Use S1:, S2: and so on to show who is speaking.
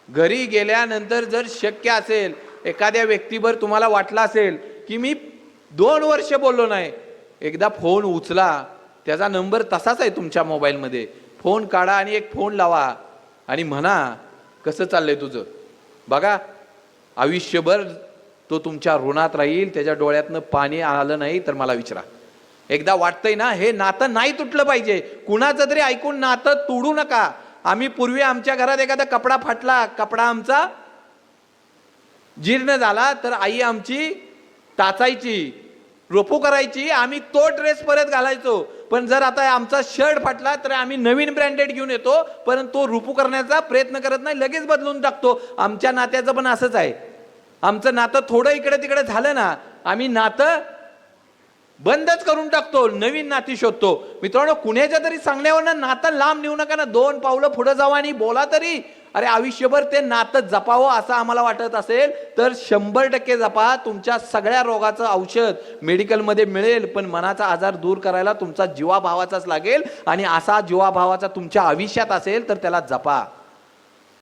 S1: घरी गेल्यानंतर जर शक्य असेल, एखाद्या व्यक्तीवर तुम्हाला वाटलं असेल की मी 2 वर्ष बोललो नाही, एकदा फोन उचला, त्याचा नंबर तसाच आहे तुमच्या मोबाईलमध्ये, फोन काढा आणि एक फोन लावा आणि म्हणा कसं चाललंय तुझं. बघा आयुष्यभर तो तुमच्या ऋणात राहील. त्याच्या डोळ्यातनं पाणी आलं नाही तर मला विचारा. एकदा वाटतंय ना हे नातं नाही तुटलं पाहिजे. कुणाचं तरी ऐकून नातं तोडू नका. आम्ही पूर्वी आमच्या घरात एखादा कपडा फाटला, कपडा आमचा जीर्ण झाला तर आई आमची टाचायची, रोपू करायची, आम्ही तो ड्रेस परत घालायचो. पण जर आता आमचा शर्ट फाटला तर आम्ही नवीन ब्रँडेड घेऊन येतो, परंतु तो रुपू करण्याचा प्रयत्न करत नाही, लगेच बदलून टाकतो. आमच्या नात्याचं पण असंच आहे. आमचं नातं थोडं इकडे तिकडे झालं ना, आम्ही नातं बंदच करून टाकतो, नवीन नाती शोधतो. मित्रांनो, कुणाच्या तरी सांगण्यावरनं नातं लांब नेऊ नका ना. 2 पावलं पुढे जावा आणि बोला तरी. अरे आयुष्यभर ते नातं जपावं असं आम्हाला वाटत असेल तर 100% जपा. तुमच्या सगळ्या रोगाचं औषध मेडिकलमध्ये मिळेल, पण मनाचा आजार दूर करायला तुमचा जीवाभावाचाच लागेल. आणि असा जीवाभावाचा तुमच्या आयुष्यात असेल तर त्याला जपा.